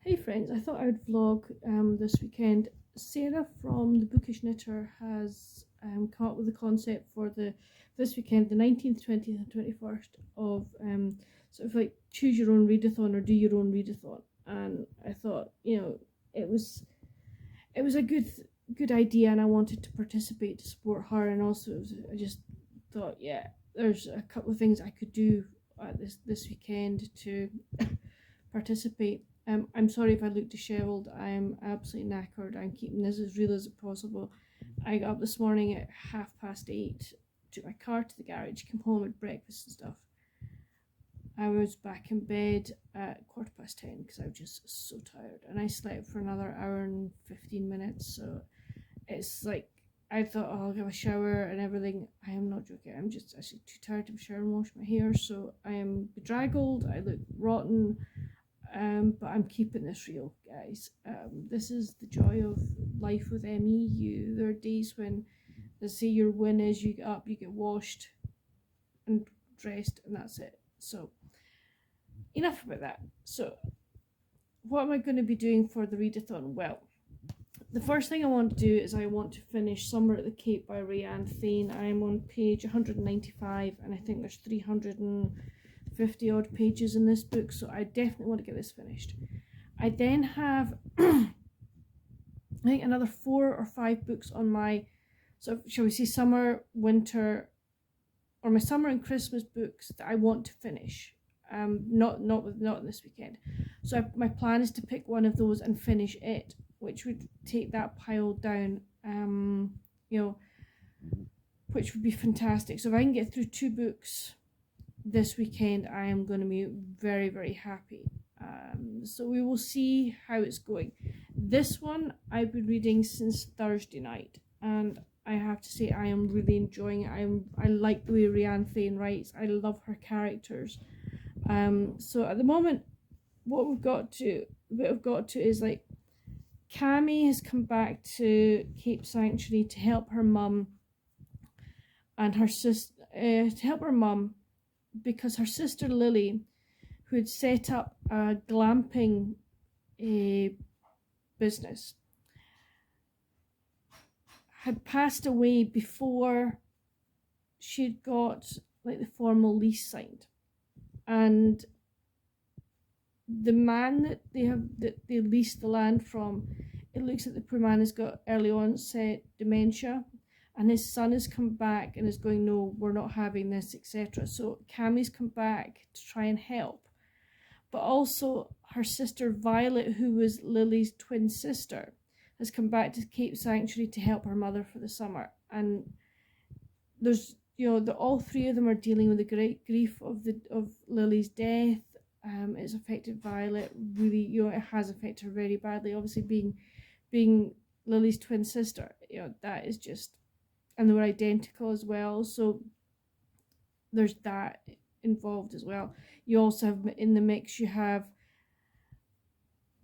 Hey friends, I thought I would vlog this weekend. Sarah from The Bookish Knitter has come up with a concept for this weekend, the 19th, 20th and 21st of sort of like choose your own readathon or do your own readathon. And I thought, it was a good idea, and I wanted to participate to support her. And also I just thought, yeah, there's a couple of things I could do this weekend to participate. I'm sorry if I look dishevelled. I'm absolutely knackered. I'm keeping this as real as possible. I got up this morning at 8:30, took my car to the garage, came home, had breakfast and stuff. I was back in bed at 10:15 because I was just so tired, and I slept for another hour and 15 minutes. So it's like I thought, oh, I'll have a shower and everything. I am not joking. I'm just actually too tired to shower and wash my hair, so I am bedraggled. I look rotten. But I'm keeping this real, guys. This is the joy of life with ME. There are days when they say your win is you get up, you get washed and dressed, and that's it. So enough about that. So what am I going to be doing for the readathon? Well, the first thing I want to do is I want to finish Summer at the Cape by RaeAnne Thayne. I'm on page 195, and I think there's 350 odd pages in this book, so I definitely want to get this finished. I then have I think another 4 or 5 books on my shall we say summer, winter, or my summer and Christmas books that I want to finish. Not this weekend. So my plan is to pick one of those and finish it, which would take that pile down, which would be fantastic. So if I can get through 2 books this weekend, I am going to be very, very happy. So we will see how it's going. This one I've been reading since Thursday night, and I have to say I am really enjoying it. I like the way RaeAnne Thayne writes. I love her characters. So at the moment, what we've got to is like Cammy has come back to Cape Sanctuary to help her mum and her sister, because her sister Lily, who had set up a glamping business, had passed away before she'd got like the formal lease signed. And the man that they leased the land from, it looks like the poor man has got early onset dementia, and his son has come back and is going, no, we're not having this, etc. So Cammy's come back to try and help. But also her sister Violet, who was Lily's twin sister, has come back to Cape Sanctuary to help her mother for the summer. And there's, all 3 of them are dealing with the great grief of Lily's death. It's affected Violet really, it has affected her very badly. Obviously being Lily's twin sister, that is just, and they were identical as well, so there's that involved as well. You also have in the mix, you have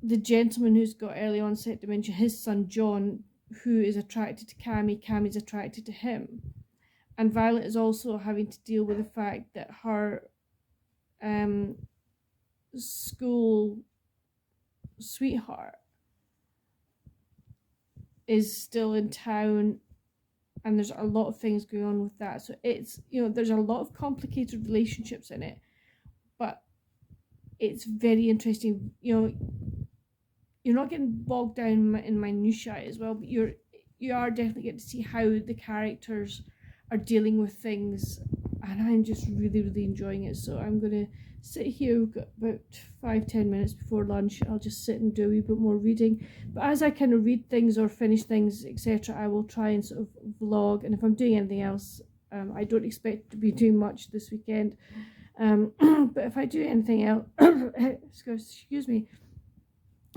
the gentleman who's got early onset dementia, his son John, who is attracted to Cammy's attracted to him, and Violet is also having to deal with the fact that her school sweetheart is still in town, and there's a lot of things going on with that. So it's, there's a lot of complicated relationships in it, but it's very interesting. You're not getting bogged down in minutiae as well, but you are definitely getting to see how the characters are dealing with things, and I'm just really, really enjoying it. So I'm going to sit here. We've got about 5-10 minutes before lunch. I'll just sit and do a wee bit more reading, but as I kind of read things or finish things, etc., I will try and sort of vlog. And if I'm doing anything else, I don't expect to be doing much this weekend, but if I do anything else excuse me,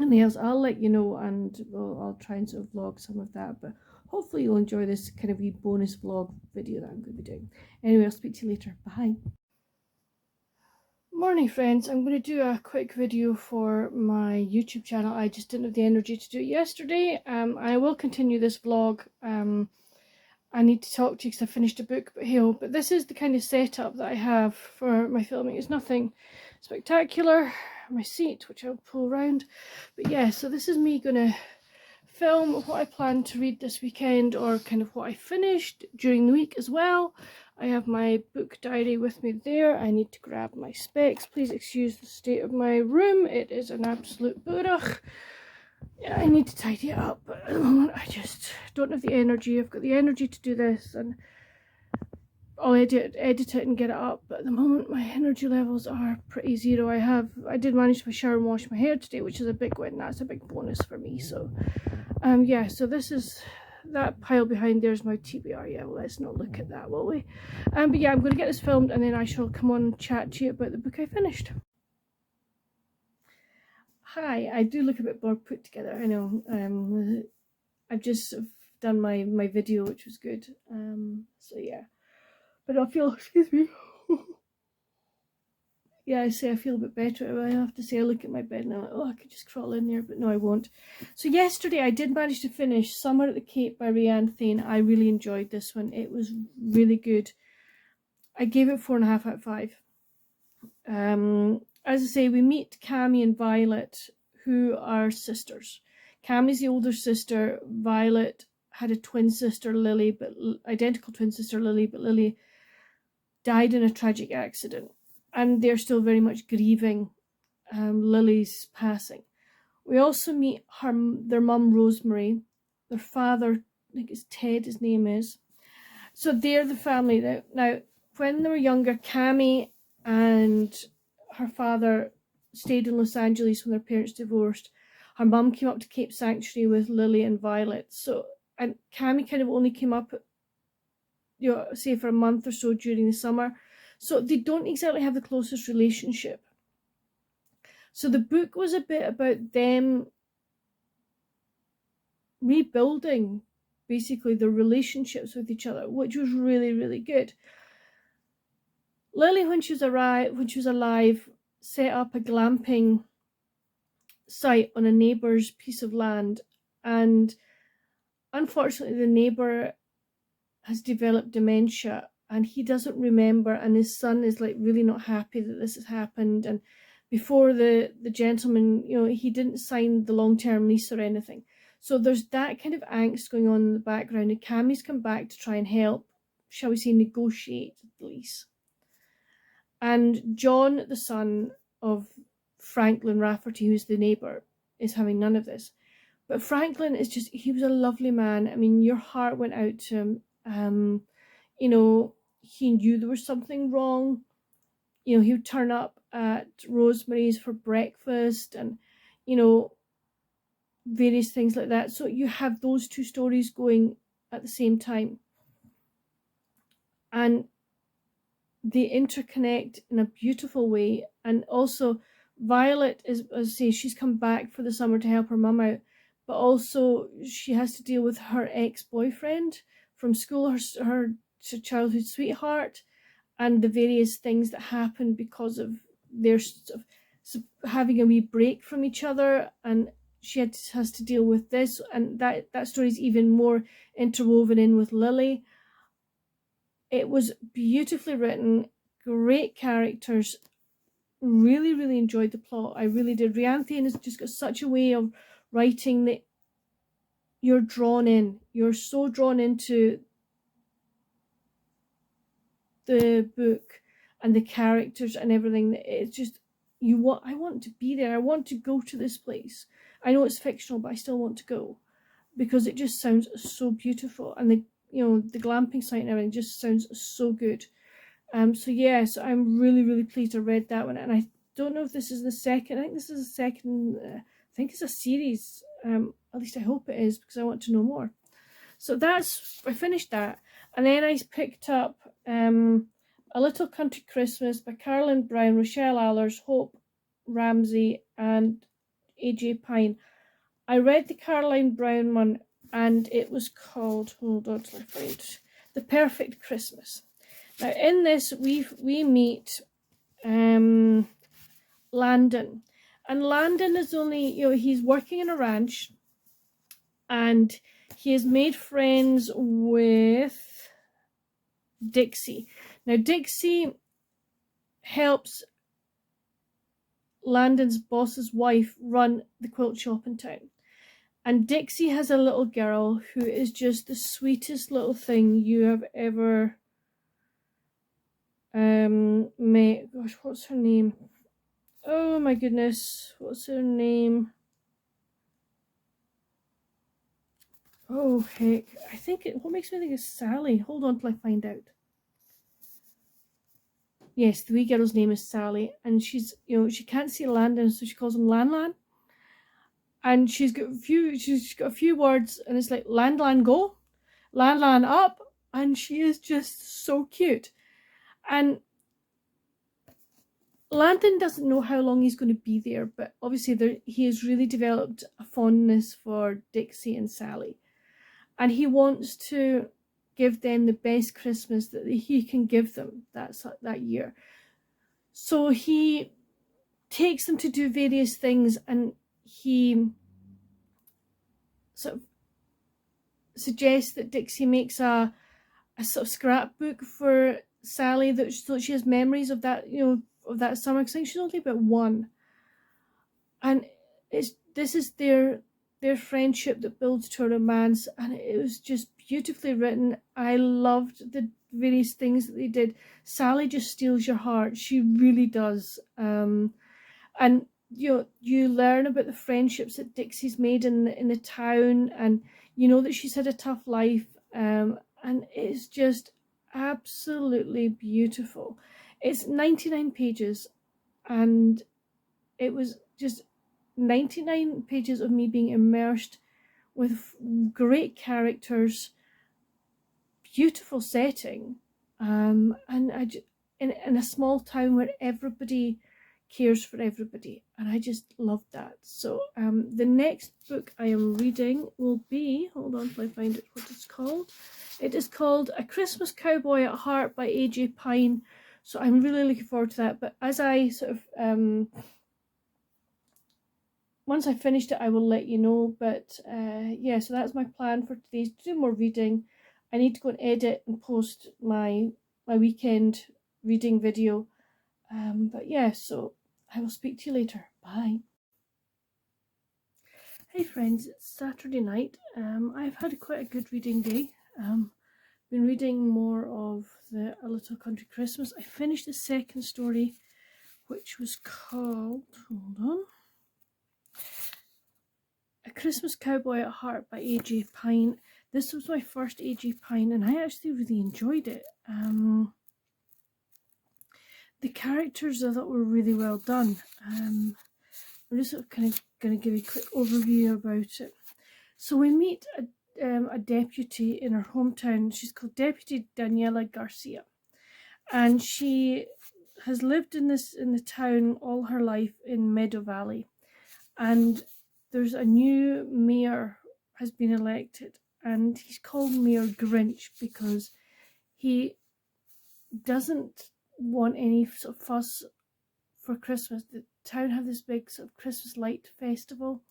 anything else, I'll let you know, and I'll try and sort of vlog some of that. But hopefully you'll enjoy this kind of wee bonus vlog video that I'm going to be doing. Anyway, I'll speak to you later. Bye. Morning friends, I'm going to do a quick video for my YouTube channel. I just didn't have the energy to do it yesterday. I will continue this vlog. I need to talk to you because I finished a book, but this is the kind of setup that I have for my filming. It's nothing spectacular, my seat, which I'll pull around. But yeah, so this is me gonna film what I plan to read this weekend, or kind of what I finished during the week as well. I have my book diary with me there. I need to grab my specs. Please excuse the state of my room. It is an absolute burach. Yeah, I need to tidy it up, but at the moment I just don't have the energy. I've got the energy to do this, and I'll edit it and get it up, but at the moment my energy levels are pretty zero. I did manage to shower and wash my hair today, which is a big win. That's a big bonus for me. So yeah, so this is that pile behind. There's my TBR. Yeah, well, let's not look at that, will we? But yeah, I'm going to get this filmed, and then I shall come on and chat to you about the book I finished. Hi, I do look a bit more put together, I know. I've just done my video, which was good. So yeah, but I feel, excuse me. Yeah, I feel a bit better. I have to say, I look at my bed and I'm like, oh, I could just crawl in there, but no, I won't. So yesterday I did manage to finish Summer at the Cape by RaeAnne Thayne. I really enjoyed this one. It was really good. I gave it 4.5 out of 5. As I say, we meet Cammy and Violet, who are sisters. Cammy's the older sister. Violet had a twin sister, Lily, but identical twin sister, Lily, but Lily died in a tragic accident. And they're still very much grieving Lily's passing. We also meet their mum, Rosemary. Their father, I think it's Ted, his name is. So they're the family. Now, when they were younger, Cammy and her father stayed in Los Angeles when their parents divorced. Her mum came up to Cape Sanctuary with Lily and Violet. So, and Cammy kind of only came up, say for a month or so during the summer. So they don't exactly have the closest relationship. So the book was a bit about them rebuilding, basically, their relationships with each other, which was really, really good. Lily, when she was alive, set up a glamping site on a neighbour's piece of land, and unfortunately the neighbour has developed dementia, and he doesn't remember, and his son is like really not happy that this has happened. And before the gentleman, he didn't sign the long-term lease or anything. So there's that kind of angst going on in the background, and Cammy's come back to try and help, shall we say, negotiate the lease. And John, the son of Franklin Rafferty, who's the neighbour, is having none of this. But Franklin is just, he was a lovely man. I mean, your heart went out to him. He knew there was something wrong. He would turn up at Rosemary's for breakfast and, various things like that. So you have those two stories going at the same time. And they interconnect in a beautiful way. And also Violet is, as I say, she's come back for the summer to help her mum out, but also she has to deal with her ex-boyfriend from school, her childhood sweetheart, and the various things that happen because of their sort of having a wee break from each other, and she has to deal with this, and that story is even more interwoven in with Lily. It was beautifully written, great characters. Really, really enjoyed the plot. I really did. RaeAnne Thayne has just got such a way of writing that you're drawn in. You're so drawn into the book and the characters and everything. It's just, I want to be there. I want to go to this place. I know it's fictional, but I still want to go because it just sounds so beautiful, and the glamping site and everything just sounds so good. So yes, I'm really, really pleased I read that one, and I don't know if this is the second. I think this is the second. I think it's a series. At least I hope it is, because I want to know more. So I finished that, and then I picked up A Little Country Christmas by Calorlyn Brown, Rochelle, Alers, Hope, Ramsay, and A.J. Pine. I read the Calorlyn Brown one, and it was called, hold on till I find it, The Perfect Christmas. Now in this we meet Landon, and Landon is only, he's working in a ranch, and he has made friends with Dixie. Now Dixie helps Landon's boss's wife run the quilt shop in town. And Dixie has a little girl who is just the sweetest little thing you have ever met. Gosh, what's her name? Oh my goodness, what's her name? Oh heck, I think what makes me think it's Sally. Hold on till I find out. Yes, the wee girl's name is Sally, and she's, she can't see Landon, so she calls him Lan Lan. And she's got a few words, and it's like Lan Lan go, Lan Lan up, and she is just so cute. And Landon doesn't know how long he's going to be there, but obviously he has really developed a fondness for Dixie and Sally. And he wants to give them the best Christmas that he can give them that year. So he takes them to do various things, and he sort of suggests that Dixie makes a sort of scrapbook for Sally, so she has memories of that, of that summer. Because I think she's only about 1, and this is their friendship that builds to a romance, and it was just beautifully written. I loved the various things that they did. Sally just steals your heart. She really does. And you learn about the friendships that Dixie's made in the town, and you know that she's had a tough life. And it's just absolutely beautiful. It's 99 pages, and it was just 99 pages of me being immersed with great characters, beautiful setting, and in a small town where everybody cares for everybody, and I just love that. So the next book I am reading will be, hold on till I find it, what it's called. It is called A Christmas Cowboy at Heart by A.J.Pine. So I'm really looking forward to that. But as I sort of once I finished it, I will let you know. But yeah, so that's my plan for today, to do more reading. I need to go and edit and post my weekend reading video. But yeah, so I will speak to you later. Bye. Hey friends, it's Saturday night. I've had quite a good reading day. Been reading more of the A Little Country Christmas. I finished the second story, which was called, hold on, A Christmas Cowboy at Heart by A.J.Pine. This was my first A.J.Pine, and I actually really enjoyed it. The characters I thought were really well done. I'm just sort of kind of going to give you a quick overview about it. So we meet a deputy in her hometown. She's called Deputy Daniela Garcia, and she has lived in the town all her life in Meadow Valley. And there's a new mayor has been elected, and he's called Mayor Grinch because he doesn't want any sort of fuss for Christmas. The town have this big sort of Christmas light festival,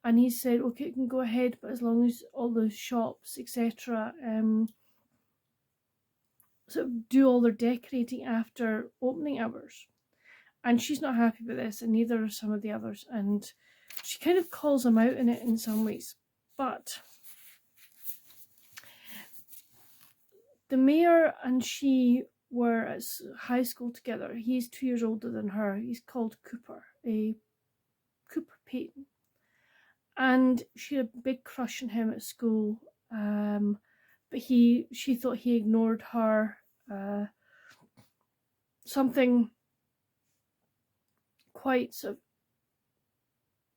and he said, okay, it can go ahead, but as long as all the shops, etc., sort of do all their decorating after opening hours. And she's not happy with this, and neither are some of the others, and she kind of calls him out in it in some ways. But the mayor and she were at high school together. He's 2 years older than her. He's called Cooper Peyton. And she had a big crush on him at school. But she thought he ignored her. Something quite sort of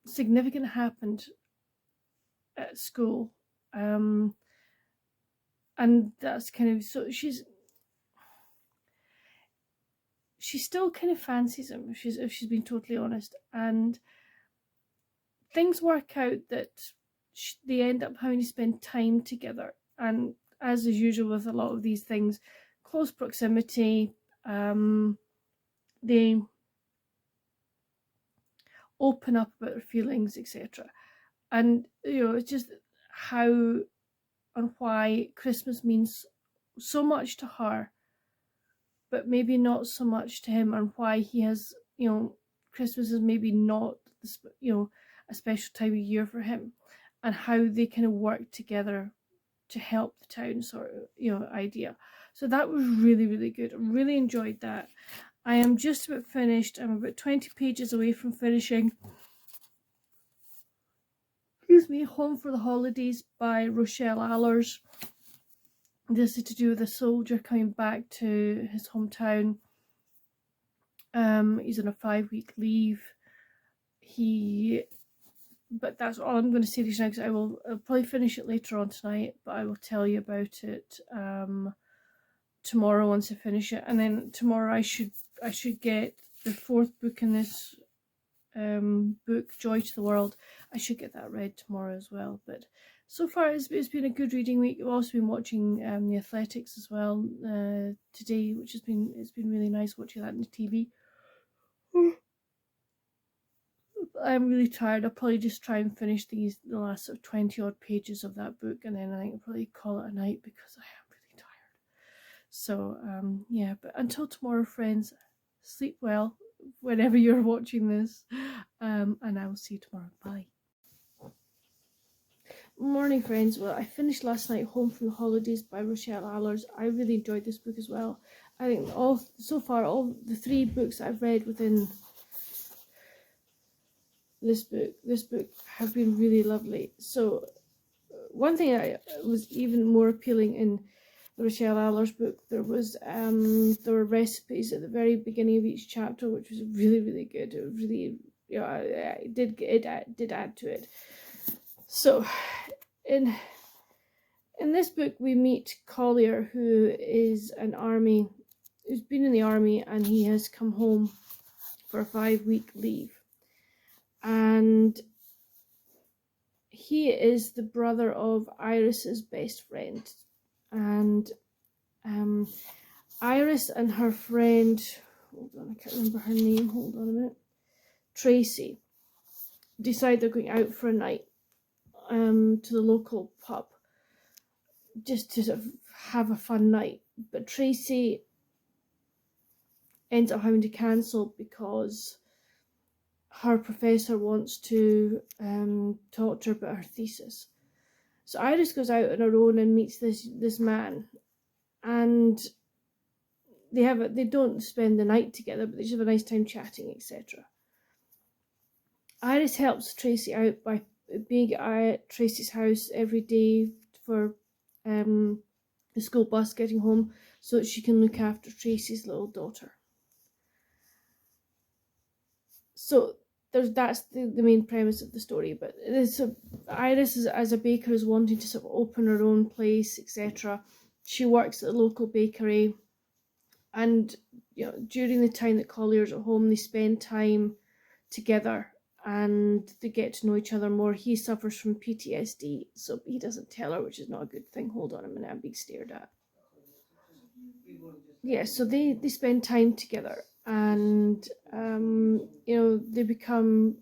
significant happened at school. And that's kind of, so she still kind of fancies him, if she's been totally honest, and things work out that they end up having to spend time together, and as is usual with a lot of these things, close proximity, they open up about their feelings, etc. And it's just how and why Christmas means so much to her, but maybe not so much to him, and why he has, Christmas is maybe not, a special time of year for him, and how they kind of work together to help the town sort of, idea. So that was really, really good. I really enjoyed that. I am just about finished. I'm about 20 pages away from finishing. Excuse me, Home for the Holidays by Rochelle Alers. This is to do with a soldier coming back to his hometown. He's on a 5-week leave. But that's all I'm going to say to you now, because I'll probably finish it later on tonight, but I will tell you about it tomorrow once I finish it. And then tomorrow I should get the 4th book in this book, Joy to the World. I should get that read tomorrow as well. But so far it's been a good reading week. I've also been watching the athletics as well today, which it's been really nice watching that on the TV. I'm really tired. I'll probably just try and finish the last sort of 20 odd pages of that book, and then I think I'll probably call it a night because I am really tired. So yeah, but until tomorrow, friends, sleep well whenever you're watching this, and I will see you tomorrow. Bye. Morning, friends. Well, I finished last night Home from the Holidays by Rochelle Alers. I really enjoyed this book as well. I think all the 3 books that I've read within this book have been really lovely. So one thing that was even more appealing in the Rochelle Alers book, there were recipes at the very beginning of each chapter, which was really, really good. It was really, it did add to it. So in this book we meet Collier, who is who's been in the army, and he has come home for a 5-week leave. And he is the brother of Iris's best friend. And Iris and her friend, hold on, I can't remember her name, hold on a minute, Tracy, decide they're going out for a night to the local pub, just to sort of have a fun night. But Tracy ends up having to cancel because her professor wants to talk to her about her thesis. So Iris goes out on her own and meets this man, and they don't spend the night together, but they just have a nice time chatting, etc. Iris helps Tracy out by being at Tracy's house every day for the school bus getting home, so that she can look after Tracy's little daughter. So that's the main premise of the story. But Iris, as a baker, is wanting to sort of open her own place, etc. She works at a local bakery, and during the time that Collier's at home, they spend time together and they get to know each other more. He suffers from PTSD, so he doesn't tell her, which is not a good thing. Hold on a minute, I'm being stared at. Yeah, so they spend time together, and they become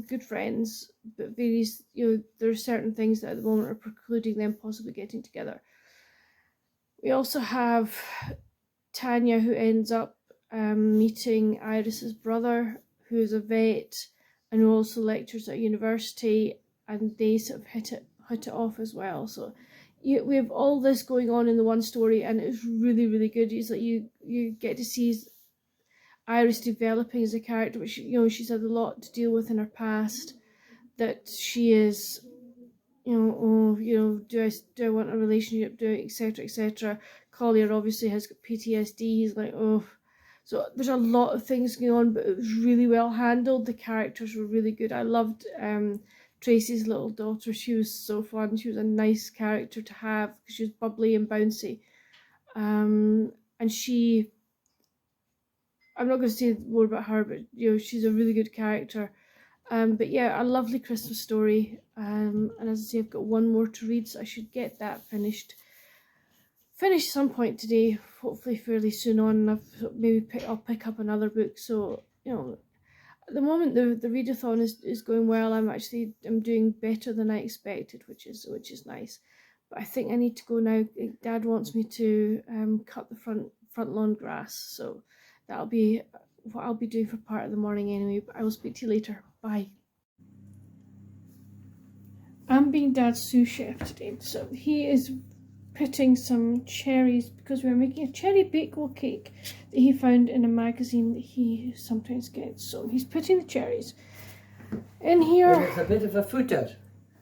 good friends, but there are certain things that at the moment are precluding them possibly getting together. We also have Tanya, who ends up meeting Iris's brother, who is a vet and who also lectures at university, and they sort of hit it off as well. So we have all this going on in the one story, and it's really, really good. It's like you get to see Iris developing as a character, which she's had a lot to deal with in her past, that she is do I want a relationship, etc., etc. Collier obviously has got PTSD. He's like, so there's a lot of things going on, but it was really well handled. The characters were really good. I loved Tracy's little daughter. She was so fun. She was a nice character to have because she was bubbly and bouncy. And I'm not going to say more about her, but she's a really good character. But yeah, a lovely Christmas story. And as I say, I've got one more to read, so I should get that finished some point today, hopefully fairly soon on. I'll pick up another book. So at the moment the readathon is going well. I'm doing better than I expected, which is nice. But I think I need to go now. Dad wants me to cut the front lawn grass, so that'll be what I'll be doing for part of the morning anyway, but I will speak to you later. Bye. I'm being Dad's sous chef today, so he is putting some cherries because we're making a cherry bakewell cake that he found in a magazine that he sometimes gets. So he's putting the cherries in here. Well, it's a bit of a footer.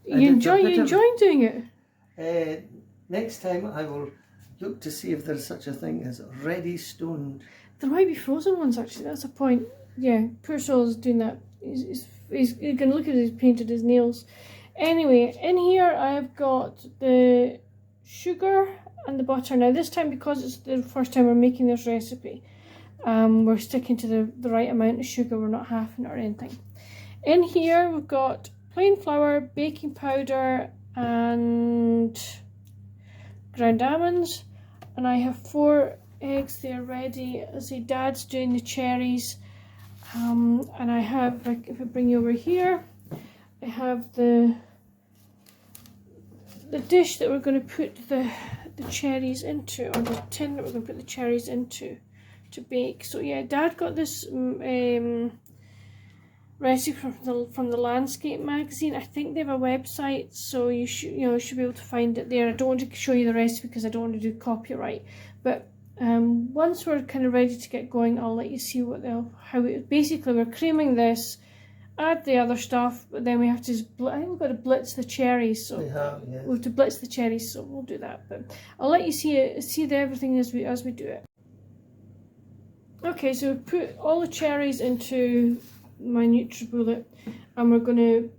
You enjoying doing it? Next time I will look to see if there's such a thing as ready stoned. There might be frozen ones actually, that's a point. Yeah, poor soul's doing that. He's going to look at his painted his nails. Anyway, in here I've got the sugar and the butter. Now this time, because it's the first time we're making this recipe, we're sticking to the right amount of sugar, we're not halving it or anything. In here we've got plain flour, baking powder and ground almonds, and I have 4 eggs there ready. As I say, Dad's doing the cherries, and I have, like, if I bring you over here, I have the dish that we're going to put the cherries into, or the tin that we're going to put the cherries into to bake. So yeah, Dad got this recipe from the Landscape magazine. I think they have a website, so you should be able to find it there. I don't want to show you the recipe because I don't want to do copyright, but once we're kind of ready to get going, I'll let you see basically we're creaming this, add the other stuff, but then we have to I think we've got to blitz the cherries, so we have to blitz the cherries, so we'll do that. But I'll let you see everything as we do it. Okay, so we put all the cherries into my NutriBullet, and we're going to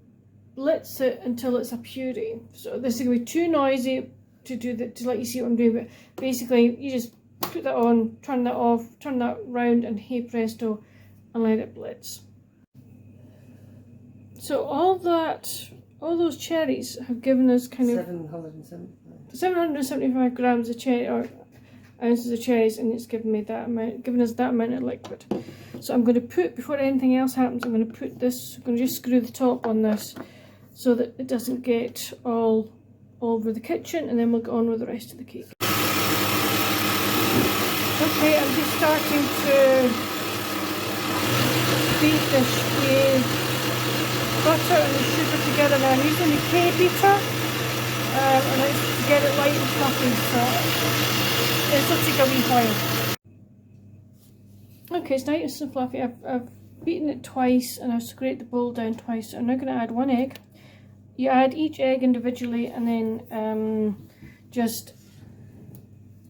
blitz it until it's a puree. So this is going to be too noisy to let you see what I'm doing, but basically you just put that on, turn that off, turn that round, and hey presto, and let it blitz. So all those cherries have given us kind of 775 grams of cherry, or ounces of cherries, and it's given us that amount of liquid. So I'm going to put, before anything else happens, I'm going to put this, I'm going to just screw the top on this so that it doesn't get all over the kitchen, and then we'll get on with the rest of the cake. Okay, I'm just starting to beat this butter and the sugar together now. I'm using the K-beater, and it's to get it light and fluffy, so this will take a wee while. Okay, it's nice and fluffy. I've beaten it twice and I've scraped the bowl down twice, so I'm now going to add 1 egg. You add each egg individually, and then just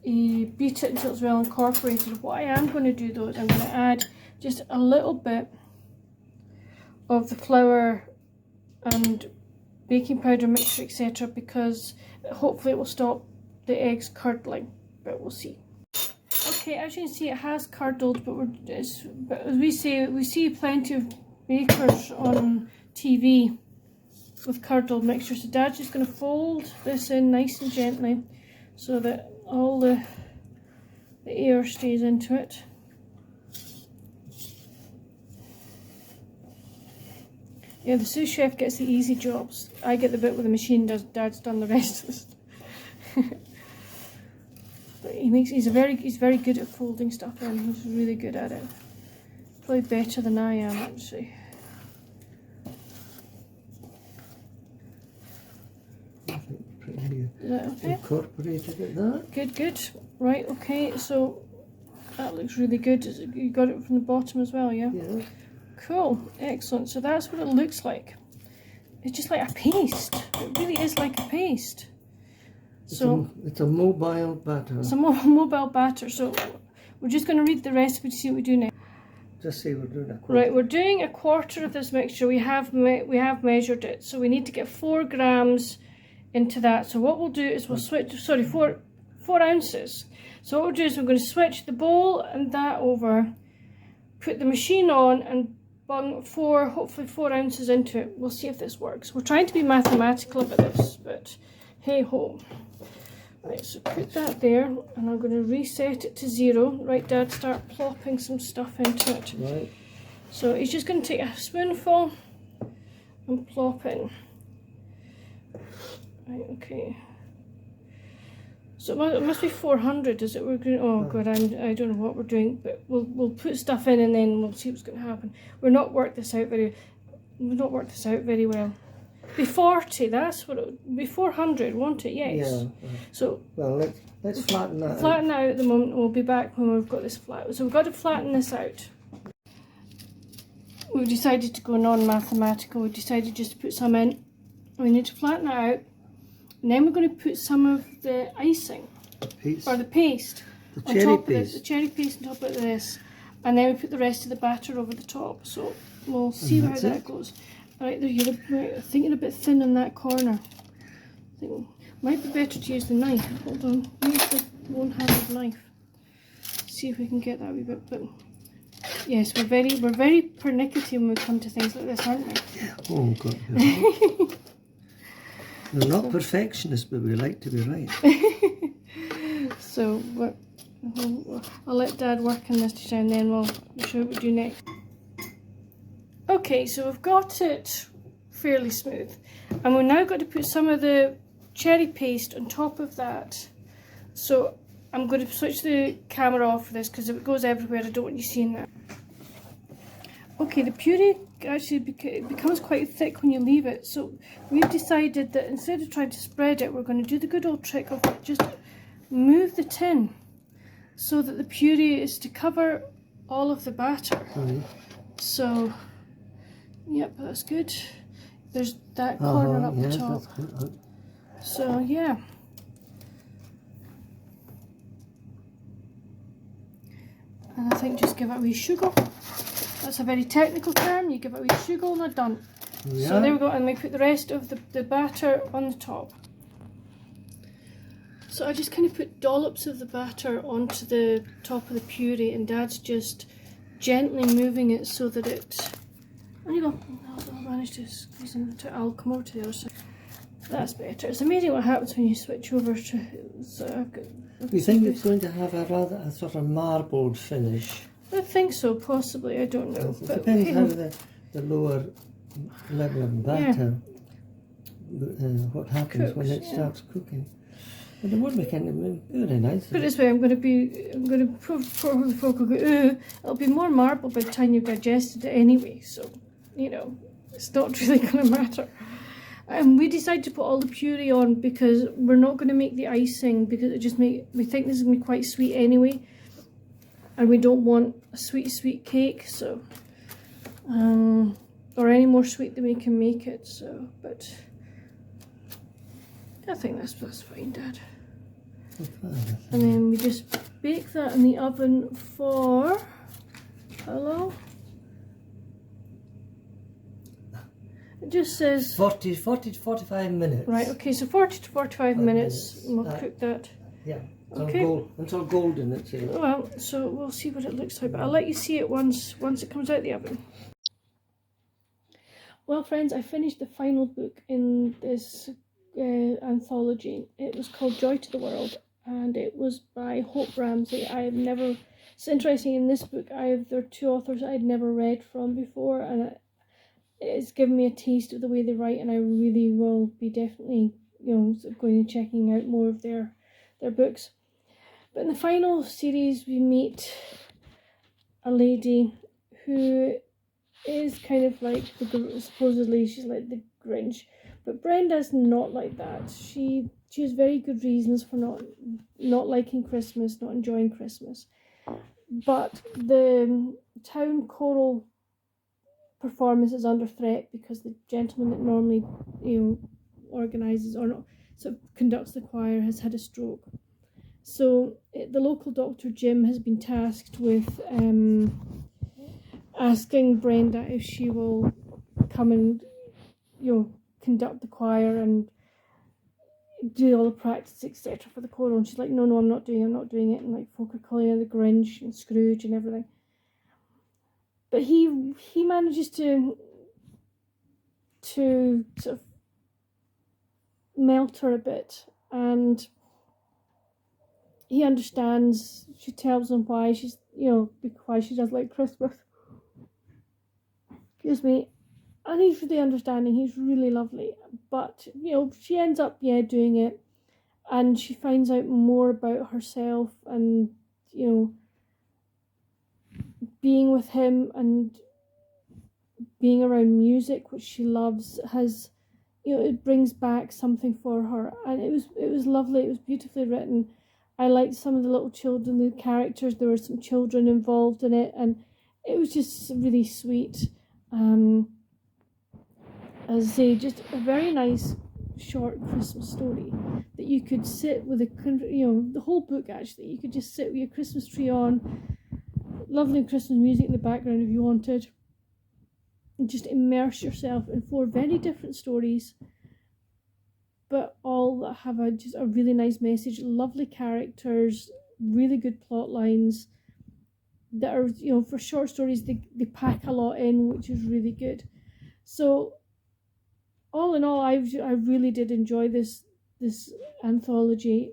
beat it until it's well incorporated. What I am going to do though is I'm going to add just a little bit of the flour and baking powder mixture, etc., because hopefully it will stop the eggs curdling, but we'll see. Okay, as you can see, it has curdled, but as we see plenty of bakers on TV with curdled mixture. So Dad's just going to fold this in nice and gently so that all the air stays into it. Yeah, the sous chef gets the easy jobs. I get the bit where the machine does. Dad's done the rest of the stuff. But he's very good at folding stuff in. He's really good at it. Probably better than I am, actually. Is that okay? Incorporated it there. Good. Right, okay, so that looks really good. You got it from the bottom as well, yeah? Yeah. Cool, excellent. So that's what it looks like. It's just like a paste. It really is like a paste. It's a mobile batter. It's a mobile batter. So we're just going to read the recipe to see what we do next. Just say we're doing a quarter. Right, we're doing a quarter of this mixture. We have measured it, so we need to get 4 grams into that. So what we'll do is we'll switch. Sorry, 4 ounces. So what we'll do is we're going to switch the bowl and that over, put the machine on, and bung hopefully 4 ounces into it. We'll see if this works. We're trying to be mathematical about this, but hey ho. Right, so put that there, and I'm going to reset it to 0. Right, Dad, start plopping some stuff into it. Right. So he's just going to take a spoonful and plop in. Right, okay. So it must be 400, is it? We're going. Oh god, I don't know what we're doing, but we'll put stuff in and then we'll see what's going to happen. We've not worked this out very well. Be 40. That's what it would be. 400, won't it? Yes. Yeah. So well, let's flatten that. Flatten out at the moment. We'll be back when we've got this flat. So we've got to flatten this out. We've decided to go non-mathematical. We've decided just to put some in. We need to flatten it out. And then we're going to put some of the icing. Or the paste. The cherry paste. The cherry paste on top of this. And then we put the rest of the batter over the top. So we'll see how that goes. Right, there you're thinking a bit thin in that corner. I think might be better to use the knife. Hold on. Use the one-handed knife. See if we can get that a wee bit. But yes, we're very pernickety when we come to things like this, aren't we? Oh God. Yeah. We're not perfectionists, but we like to be right. So I'll let Dad work on this design, and then we'll show what we do next. Okay, so we've got it fairly smooth, and we've now got to put some of the cherry paste on top of that. So I'm going to switch the camera off for this because if it goes everywhere, I don't want you seeing that. Okay, the puree actually becomes quite thick when you leave it, so we've decided that instead of trying to spread it, we're going to do the good old trick of just move the tin so that the puree is to cover all of the batter. So yep, that's good. There's that corner up the top. That's good. So yeah. And I think just give it a wee sugar. That's a very technical term. You give it a wee sugar and they're done. Yeah. So there we go, and we put the rest of the batter on the top. So I just kind of put dollops of the batter onto the top of the puree, and Dad's just gently moving it so that it... There you go. I'll manage to squeeze into it. I'll come over to the other side. That's better. It's amazing what happens when you switch over to... So you think it's going to have a sort of marbled finish? I think so, possibly. I don't know. It depends how the lower level of batter, what happens when it starts cooking. But it would make it very nice. Put it this way, I'm going to probably folk will go, ooh, it'll be more marble by the time you've digested it anyway. So, you know, it's not really going to matter. We decided to put all the puree on because we're not going to make the icing because we think this is going to be quite sweet anyway, and we don't want a sweet cake, so or any more sweet than we can make it. So, but I think that's fine, Dad. And then we just bake that in the oven for how long? It just says 40 to 45 minutes. Right, okay, so 40 to 45 minutes, and we'll cook that. Yeah, okay. Until golden, it says. Well, so we'll see what it looks like, but I'll let you see it once it comes out the oven. Well, friends, I finished the final book in this anthology. It was called Joy to the World, and it was by Ramsay. It's interesting, in this book, there are two authors I'd never read from before, and it's given me a taste of the way they write, and I really will be definitely, going and checking out more of their books. But in the final series, we meet a lady who is kind of like supposedly she's like the Grinch, but Brenda's not like that. She has very good reasons for not liking Christmas, not enjoying Christmas. But the town choral performance is under threat because the gentleman that normally organises or not sort of conducts the choir has had a stroke. So the local doctor Jim has been tasked with asking Brenda if she will come and conduct the choir and do all the practice, etc. for the choral. And she's like, no, I'm not doing it. And like folk are calling her the Grinch and Scrooge and everything. But he manages to sort of melt her a bit, and he understands. She tells him why she does like Christmas. Excuse me. And he's really understanding. He's really lovely. But she ends up doing it, and she finds out more about herself and, you know, being with him and being around music, which she loves, has, you know, it brings back something for her. And it was lovely. It was beautifully written. I liked some of the little children, the characters. There were some children involved in it, and it was just really sweet. As I say, just a very nice short Christmas story that you could sit with the whole book actually. You could just sit with your Christmas tree on, lovely Christmas music in the background if you wanted, and just immerse yourself in 4 very different stories, but all that have just a really nice message, lovely characters, really good plot lines that are, you know, for short stories, they pack a lot in, which is really good. So all in all, I really did enjoy this anthology,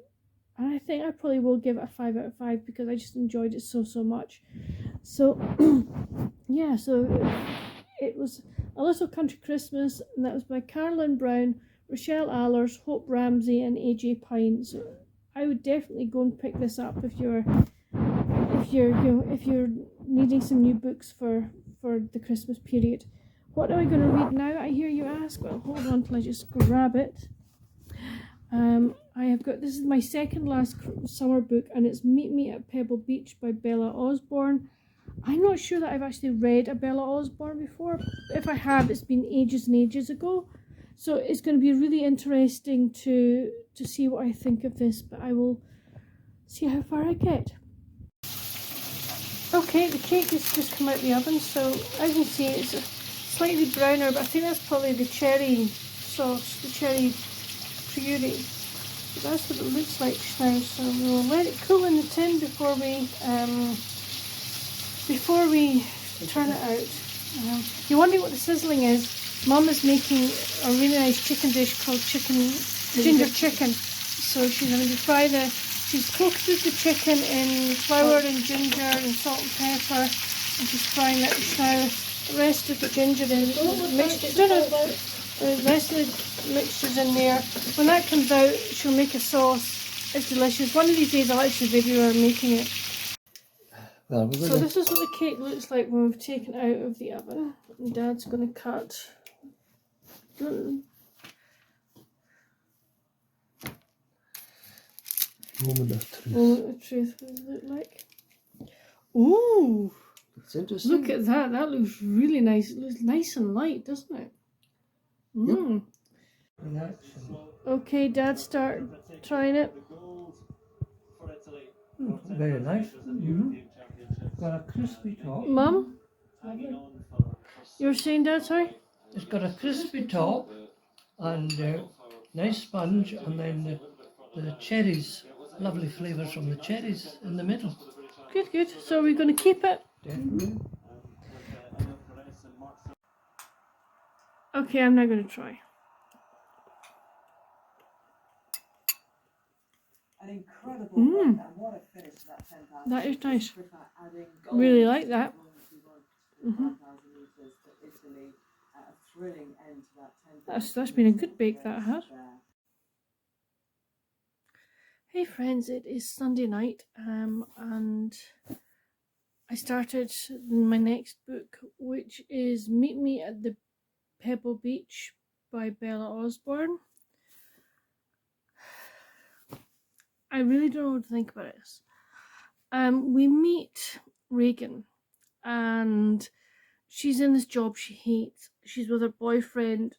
and I think I probably will give it a 5 out of 5 because I just enjoyed it so much. So yeah, so it was A Little Country Christmas, and that was by Calorlyn Brown, Rochelle, Alers, Hope Ramsay, and A.J. Pine. So I would definitely go and pick this up if you're needing some new books for the Christmas period. What am I going to read now, I hear you ask? Well, hold on till I just grab it. I have got, this is my second last summer book, and it's Meet Me at Pebble Beach by Bella Osborne. I'm not sure that I've actually read a Bella Osborne before. If I have, it's been ages and ages ago. So it's going to be really interesting to see what I think of this, but I will see how far I get. Okay, the cake has just come out of the oven, so as you can see it's slightly browner, but I think that's probably the cherry sauce, the cherry puree. But that's what it looks like just now, so we'll let it cool in the tin before we turn it out. If you're wondering what the sizzling is, Mum is making a really nice chicken dish called ginger chicken. So she's going to fry she's coated the chicken in flour and ginger and salt and pepper, and she's frying that just now. The rest of the ginger and the rest of the mixture's in there. When that comes out, she'll make a sauce. It's delicious. One of these days I'll actually video her making it. Well, so this is what the cake looks like when we've taken it out of the oven. And Dad's going to cut. Moment of truth. Moment of truth, what does it look like? Ooh! It's interesting. Look at that. That looks really nice. It looks nice and light, doesn't it? Mm. Yep. Okay, Dad, start trying it. Very nice. Mm-hmm. Got a crispy top. Mum? You were saying, Dad, sorry? It's got a crispy top and nice sponge, and then the cherries, lovely flavours from the cherries in the middle. Good, good. So are we going to keep it? Definitely. Okay, I'm now going to try. An incredible and what a finish to that 10,000. That is nice. Really like that. That's been a good bake, that has. Hey friends, it is Sunday night, and I started my next book, which is Meet Me at the Pebble Beach by Bella Osborne. I really don't know what to think about this. We meet Reagan, and she's in this job she hates. She's with her boyfriend,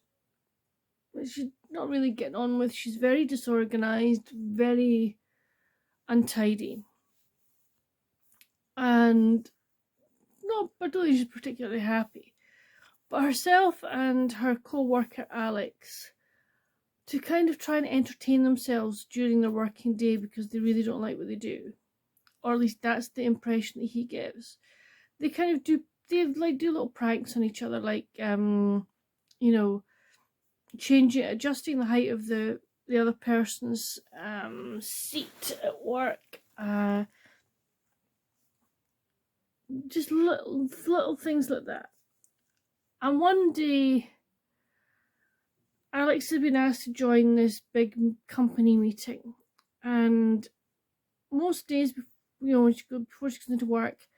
but she's not really getting on with. She's very disorganized, very untidy, and not particularly she's particularly happy. But herself and her co-worker Alex, to kind of try and entertain themselves during their working day because they really don't like what they do, or at least that's the impression that he gives. They kind of do little pranks on each other, like adjusting the height of the other person's seat at work. Just little things like that. And one day, Alex had been asked to join this big company meeting, and most days, before she goes into work,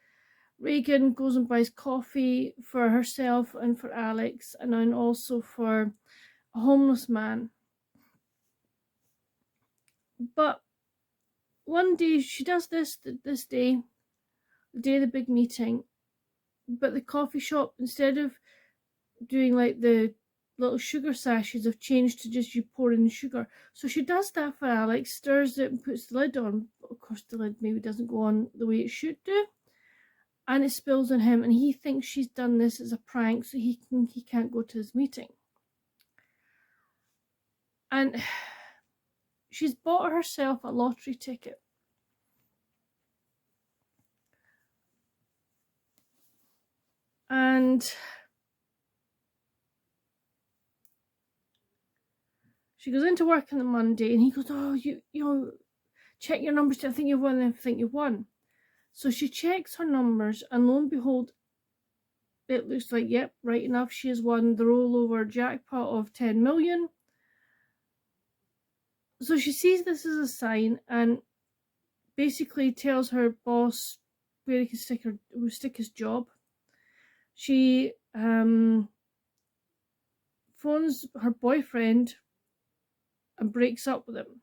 Reagan goes and buys coffee for herself and for Alex, and then also for a homeless man. But one day she does this day, the day of the big meeting, but the coffee shop, instead of doing like the little sugar sachets, have changed to just you pour in the sugar. So she does that for Alex, stirs it and puts the lid on. But of course the lid maybe doesn't go on the way it should do, and it spills on him, and he thinks she's done this as a prank so he can't go to his meeting. And she's bought herself a lottery ticket. And she goes into work on the Monday, and he goes, "Oh, you know, check your numbers. I think you've won. I think you've won." So she checks her numbers, and lo and behold, it looks like, yep, right enough, she has won the rollover jackpot of 10 million. So she sees this as a sign, and basically tells her boss where he can stick his job. She phones her boyfriend and breaks up with him.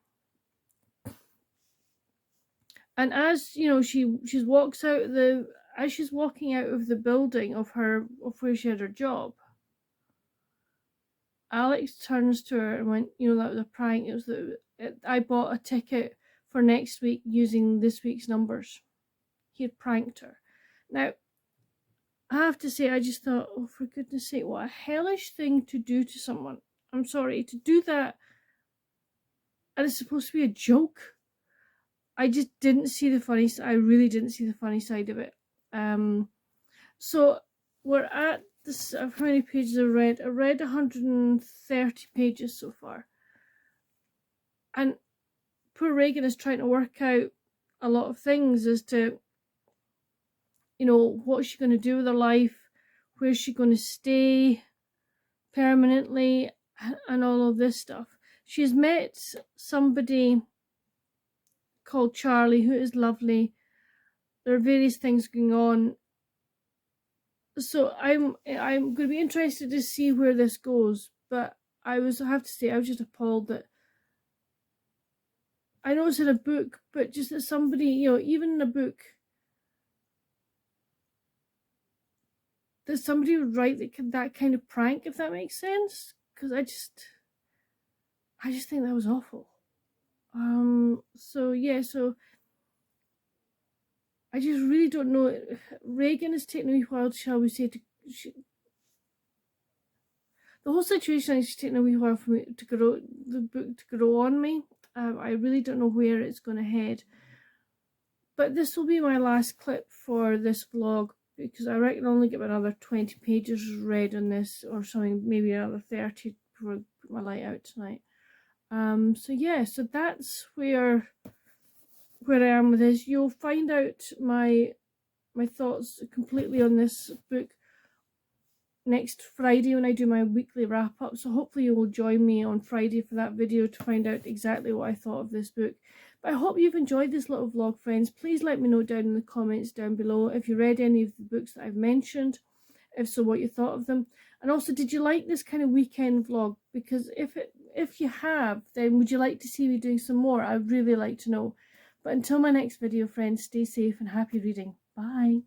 And as you know, she's walking out of the building of where she had her job, Alex turns to her and went, "That was a prank. I bought a ticket for next week using this week's numbers." He had pranked her. Now, I have to say, I just thought, oh, for goodness sake, what a hellish thing to do to someone. I'm sorry, to do that, and it's supposed to be a joke. I just didn't see the funny side. I really didn't see the funny side of it. So we're at this. How many pages I read? I read 130 pages so far, and poor Reagan is trying to work out a lot of things as to, what's she going to do with her life, where's she going to stay permanently, and all of this stuff. She's met somebody called Charlie, who is lovely. There are various things going on. So I'm going to be interested to see where this goes. But I have to say, I was just appalled that, I know it's in a book, but just that somebody, even in a book, that somebody would write that kind of prank, if that makes sense. Because I just think that was awful. So I just really don't know. Reagan has taken a wee while, shall we say, the whole situation has taken a wee while for me to grow, the book to grow on me. I really don't know where it's going to head. But this will be my last clip for this vlog, because I reckon I'll only get another 20 pages read on this, or something, maybe another 30 before I put my light out tonight. So that's where I am with this. You'll find out my thoughts completely on this book next Friday when I do my weekly wrap up. So hopefully you will join me on Friday for that video to find out exactly what I thought of this book. But I hope you've enjoyed this little vlog, friends. Please let me know down in the comments down below if you read any of the books that I've mentioned. If so, what you thought of them. And also, did you like this kind of weekend vlog? Because if you have, then would you like to see me doing some more? I'd really like to know. But until my next video, friends, stay safe and happy reading. Bye.